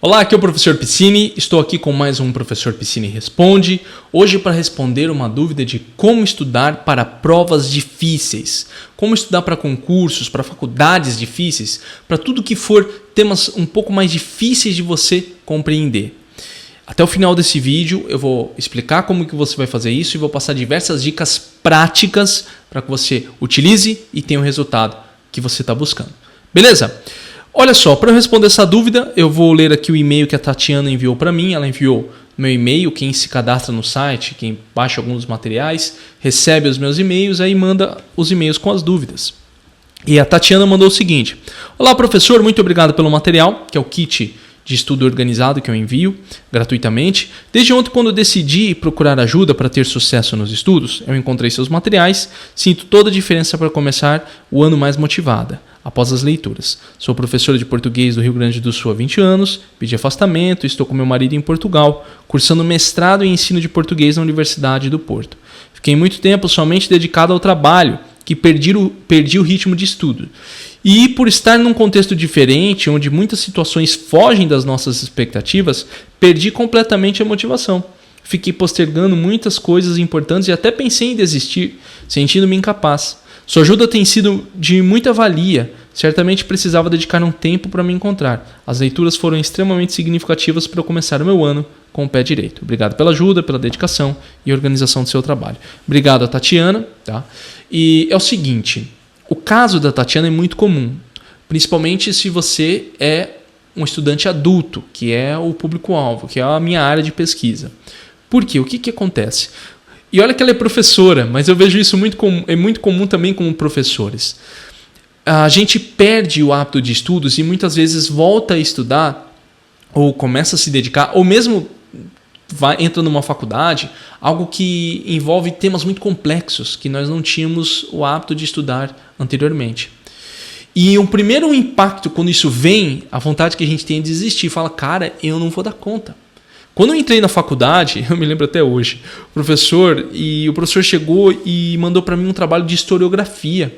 Olá, aqui é o Professor Piscine, estou aqui com mais um Professor Piscine Responde, hoje para responder uma dúvida de como estudar para provas difíceis, como estudar para concursos, para faculdades difíceis, para tudo que for temas um pouco mais difíceis de você compreender. Até o final desse vídeo eu vou explicar como que você vai fazer isso e vou passar diversas dicas práticas para que você utilize e tenha o resultado que você está buscando. Beleza? Olha só, para eu responder essa dúvida, eu vou ler aqui o e-mail que a Tatiana enviou para mim. Ela enviou meu e-mail, quem se cadastra no site, quem baixa alguns materiais, recebe os meus e-mails, aí manda os e-mails com as dúvidas. E a Tatiana mandou o seguinte: olá professor, muito obrigado pelo material, que é o kit de estudo organizado que eu envio gratuitamente. Desde ontem, quando decidi procurar ajuda para ter sucesso nos estudos, eu encontrei seus materiais, sinto toda a diferença para começar o ano mais motivada, após as leituras. Sou professora de português do Rio Grande do Sul há 20 anos, pedi afastamento, estou com meu marido em Portugal, cursando mestrado em ensino de português na Universidade do Porto. Fiquei muito tempo somente dedicado ao trabalho, que perdi o ritmo de estudo. E por estar num contexto diferente, onde muitas situações fogem das nossas expectativas, perdi completamente a motivação. Fiquei postergando muitas coisas importantes e até pensei em desistir, sentindo-me incapaz. Sua ajuda tem sido de muita valia. Certamente precisava dedicar um tempo para me encontrar. As leituras foram extremamente significativas para eu começar o meu ano com o pé direito. Obrigado pela ajuda, pela dedicação e organização do seu trabalho. Obrigado a Tatiana. Tá? E é o seguinte, o caso da Tatiana é muito comum, principalmente se você é um estudante adulto, que é o público-alvo, que é a minha área de pesquisa. Por quê? O que acontece? E olha que ela é professora, mas eu vejo isso é muito comum também com professores. A gente perde o hábito de estudos e muitas vezes volta a estudar ou começa a se dedicar, ou mesmo entra numa faculdade, algo que envolve temas muito complexos que nós não tínhamos o hábito de estudar anteriormente. E o primeiro impacto, quando isso vem, a vontade que a gente tem é de desistir. Fala, cara, eu não vou dar conta. Quando eu entrei na faculdade, eu me lembro até hoje, o professor chegou e mandou para mim um trabalho de historiografia.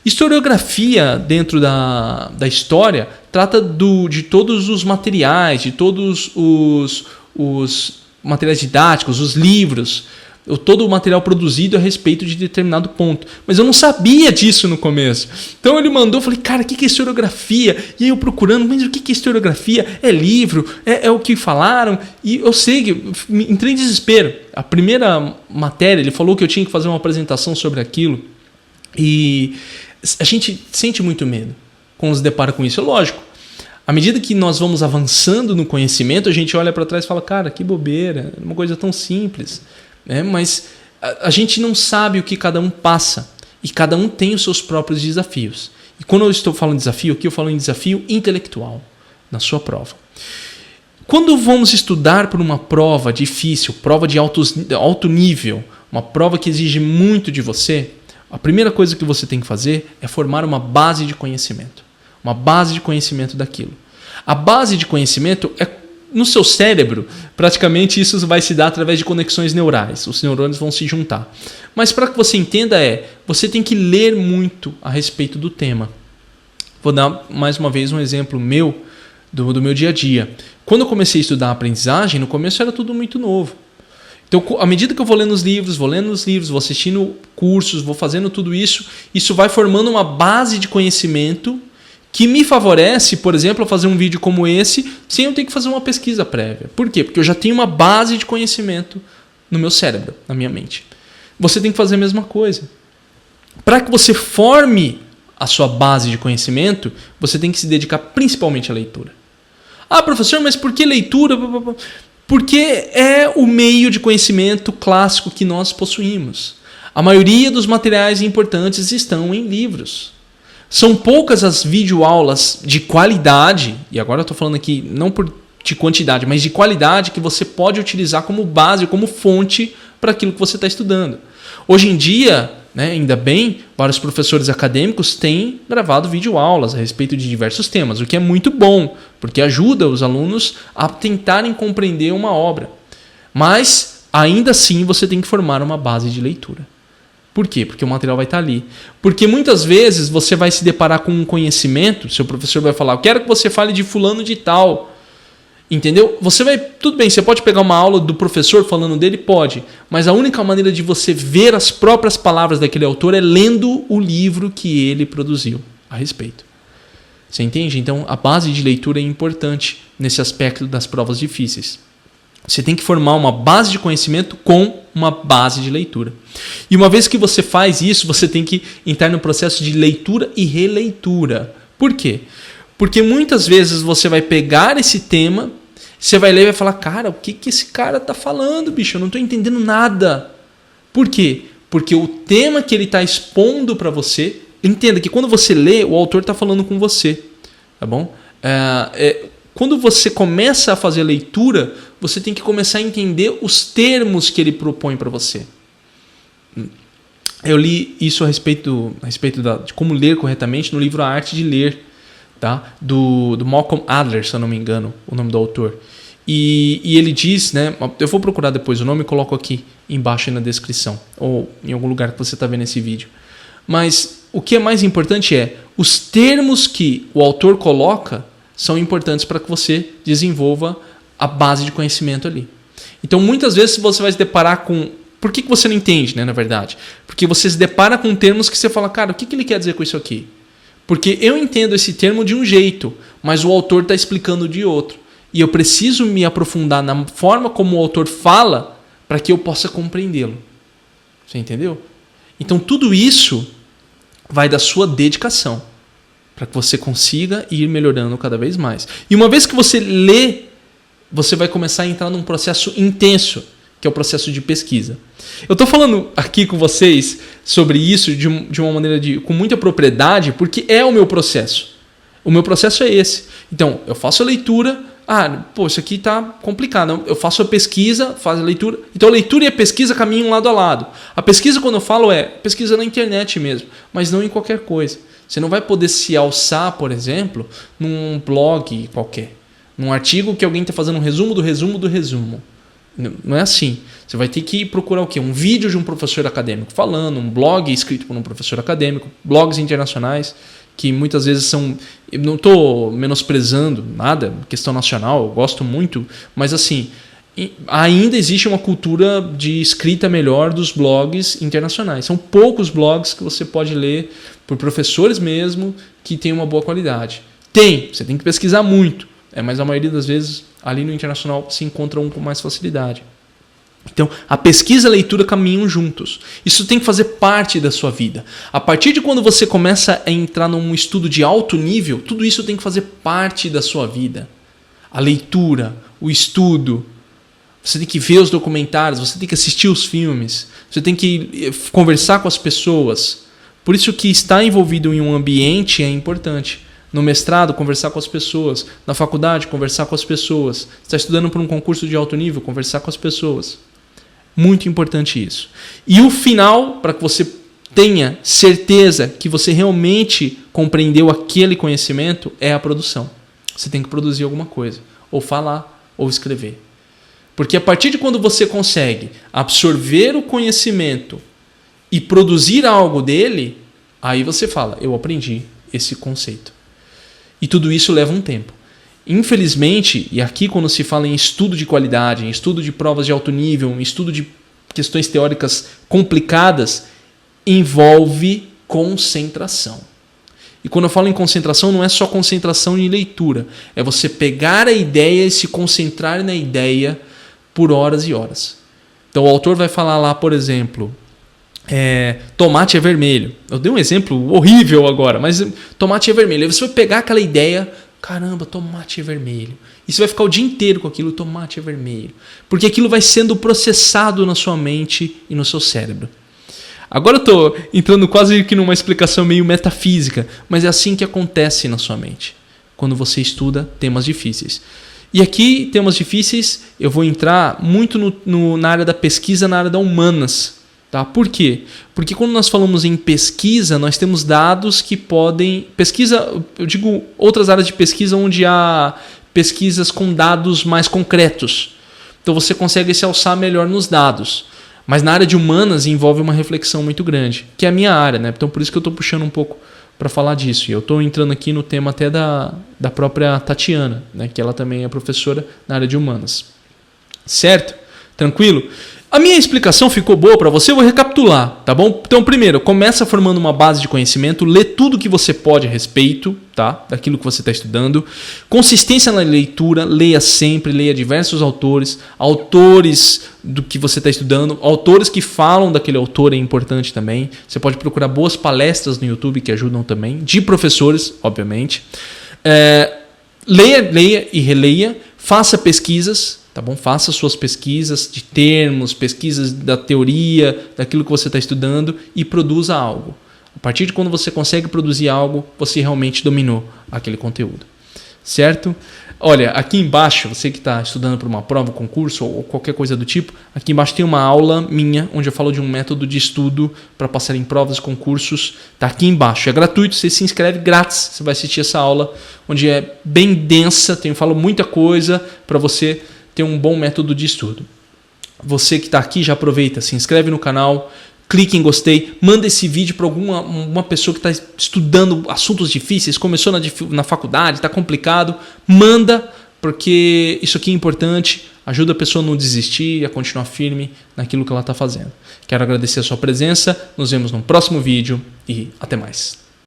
Historiografia, dentro da história, trata de todos os materiais, de todos os materiais didáticos, os livros, todo o material produzido a respeito de determinado ponto. Mas eu não sabia disso no começo. Então ele mandou, eu falei, cara, o que é historiografia? E aí eu procurando, mas o que é historiografia? É livro? É o que falaram? E eu sei que entrei em desespero. A primeira matéria, ele falou que eu tinha que fazer uma apresentação sobre aquilo. E a gente sente muito medo quando se depara com isso. É lógico. À medida que nós vamos avançando no conhecimento, a gente olha para trás e fala, cara, que bobeira, é uma coisa tão simples. Mas a gente não sabe o que cada um passa e cada um tem os seus próprios desafios. E quando eu estou falando de desafio, aqui eu falo em desafio intelectual na sua prova. Quando vamos estudar por uma prova difícil, prova de alto nível, uma prova que exige muito de você, a primeira coisa que você tem que fazer é formar uma base de conhecimento. Uma base de conhecimento daquilo. A base de conhecimento é no seu cérebro, praticamente isso vai se dar através de conexões neurais. Os neurônios vão se juntar. Mas para que você entenda você tem que ler muito a respeito do tema. Vou dar mais uma vez um exemplo meu, do meu dia a dia. Quando eu comecei a estudar aprendizagem, no começo era tudo muito novo. Então, à medida que eu vou lendo os livros, vou assistindo cursos, vou fazendo tudo isso, isso vai formando uma base de conhecimento que me favorece, por exemplo, a fazer um vídeo como esse sem eu ter que fazer uma pesquisa prévia. Por quê? Porque eu já tenho uma base de conhecimento no meu cérebro, na minha mente. Você tem que fazer a mesma coisa. Para que você forme a sua base de conhecimento, você tem que se dedicar principalmente à leitura. Ah, professor, mas por que leitura? Porque é o meio de conhecimento clássico que nós possuímos. A maioria dos materiais importantes estão em livros. São poucas as videoaulas de qualidade, e agora eu estou falando aqui não de quantidade, mas de qualidade que você pode utilizar como base, como fonte para aquilo que você está estudando. Hoje em dia, ainda bem, vários professores acadêmicos têm gravado videoaulas a respeito de diversos temas, o que é muito bom, porque ajuda os alunos a tentarem compreender uma obra. Mas, ainda assim, você tem que formar uma base de leitura. Por quê? Porque o material vai estar ali. Porque muitas vezes você vai se deparar com um conhecimento, seu professor vai falar, eu quero que você fale de fulano de tal. Entendeu? Você vai... Tudo bem, você pode pegar uma aula do professor falando dele? Pode. Mas a única maneira de você ver as próprias palavras daquele autor é lendo o livro que ele produziu a respeito. Você entende? Então, a base de leitura é importante nesse aspecto das provas difíceis. Você tem que formar uma base de conhecimento com uma base de leitura. E uma vez que você faz isso, você tem que entrar no processo de leitura e releitura. Por quê? Porque muitas vezes você vai pegar esse tema, você vai ler e vai falar, cara, o que esse cara tá falando, bicho? Eu não tô entendendo nada. Por quê? Porque o tema que ele está expondo para você, entenda que quando você lê, o autor está falando com você. Tá bom? Quando você começa a fazer a leitura, você tem que começar a entender os termos que ele propõe para você. Eu li isso a respeito de como ler corretamente no livro A Arte de Ler, tá? do Malcolm Adler, se eu não me engano, o nome do autor. E ele diz, né? Eu vou procurar depois o nome e coloco aqui embaixo na descrição, ou em algum lugar que você está vendo esse vídeo. Mas o que é mais importante é os termos que o autor coloca são importantes para que você desenvolva a base de conhecimento ali. Então, muitas vezes você vai se deparar com... Por que você não entende, né, na verdade? Porque você se depara com termos que você fala, cara, o que ele quer dizer com isso aqui? Porque eu entendo esse termo de um jeito, mas o autor está explicando de outro. E eu preciso me aprofundar na forma como o autor fala para que eu possa compreendê-lo. Você entendeu? Então, tudo isso vai da sua dedicação para que você consiga ir melhorando cada vez mais. E uma vez que você lê, você vai começar a entrar num processo intenso, que é o processo de pesquisa. Eu estou falando aqui com vocês sobre isso de uma maneira com muita propriedade, porque é o meu processo. O meu processo é esse. Então, eu faço a leitura. Isso aqui está complicado. Eu faço a pesquisa, faço a leitura. Então, a leitura e a pesquisa caminham lado a lado. A pesquisa, quando eu falo, é pesquisa na internet mesmo, mas não em qualquer coisa. Você não vai poder se alçar, por exemplo, num blog qualquer, num artigo que alguém está fazendo um resumo do resumo do resumo. Não é assim. Você vai ter que procurar o quê? Um vídeo de um professor acadêmico falando, um blog escrito por um professor acadêmico, blogs internacionais, que muitas vezes são... Eu não estou menosprezando nada, questão nacional, eu gosto muito, mas assim, ainda existe uma cultura de escrita melhor dos blogs internacionais. São poucos blogs que você pode ler por professores mesmo que têm uma boa qualidade. Você tem que pesquisar muito, mas a maioria das vezes ali no internacional se encontra um com mais facilidade. Então, a pesquisa e a leitura caminham juntos. Isso tem que fazer parte da sua vida. A partir de quando você começa a entrar num estudo de alto nível, tudo isso tem que fazer parte da sua vida. A leitura, o estudo. Você tem que ver os documentários, você tem que assistir os filmes, você tem que conversar com as pessoas. Por isso que estar envolvido em um ambiente é importante. No mestrado, conversar com as pessoas. Na faculdade, conversar com as pessoas. Você está estudando para um concurso de alto nível, conversar com as pessoas. Muito importante isso. E o final, para que você tenha certeza que você realmente compreendeu aquele conhecimento, é a produção. Você tem que produzir alguma coisa. Ou falar, ou escrever. Porque a partir de quando você consegue absorver o conhecimento e produzir algo dele, aí você fala, eu aprendi esse conceito. E tudo isso leva um tempo. Infelizmente, e aqui quando se fala em estudo de qualidade, em estudo de provas de alto nível, em estudo de questões teóricas complicadas, envolve concentração. E quando eu falo em concentração, não é só concentração em leitura. É você pegar a ideia e se concentrar na ideia por horas e horas. Então o autor vai falar lá, por exemplo, tomate é vermelho. Eu dei um exemplo horrível agora, mas tomate é vermelho. Aí você vai pegar aquela ideia, caramba, tomate é vermelho. E você vai ficar o dia inteiro com aquilo, tomate é vermelho. Porque aquilo vai sendo processado na sua mente e no seu cérebro. Agora eu estou entrando quase que numa explicação meio metafísica, mas é assim que acontece na sua mente, quando você estuda temas difíceis. E aqui, temas difíceis, eu vou entrar muito na área da pesquisa, na área da humanas. Tá? Por quê? Porque quando nós falamos em pesquisa, nós temos dados que podem... Pesquisa, eu digo outras áreas de pesquisa onde há pesquisas com dados mais concretos. Então você consegue se alçar melhor nos dados. Mas na área de humanas envolve uma reflexão muito grande, que é a minha área, né? Então por isso que eu estou puxando um pouco para falar disso. E eu estou entrando aqui no tema até da própria Tatiana, né, que ela também é professora na área de humanas. Certo? Tranquilo? A minha explicação ficou boa para você? Eu vou recapitular, tá bom? Então, primeiro, começa formando uma base de conhecimento, lê tudo que você pode a respeito, tá? Daquilo que você está estudando. Consistência na leitura, leia sempre, leia diversos autores, autores do que você está estudando, autores que falam daquele autor é importante também. Você pode procurar boas palestras no YouTube que ajudam também, de professores, obviamente. Leia e releia, faça pesquisas, tá bom? Faça suas pesquisas de termos, pesquisas da teoria, daquilo que você está estudando e produza algo. A partir de quando você consegue produzir algo, você realmente dominou aquele conteúdo. Certo? Olha, aqui embaixo, você que está estudando para uma prova, concurso ou qualquer coisa do tipo, aqui embaixo tem uma aula minha, onde eu falo de um método de estudo para passar em provas, concursos. Está aqui embaixo. É gratuito, você se inscreve grátis. Você vai assistir essa aula, onde é bem densa, falo muita coisa para você ter um bom método de estudo. Você que está aqui, já aproveita, se inscreve no canal, clique em gostei, manda esse vídeo para uma pessoa que está estudando assuntos difíceis, começou na faculdade, está complicado, manda, porque isso aqui é importante, ajuda a pessoa a não desistir e a continuar firme naquilo que ela está fazendo. Quero agradecer a sua presença, nos vemos no próximo vídeo e até mais.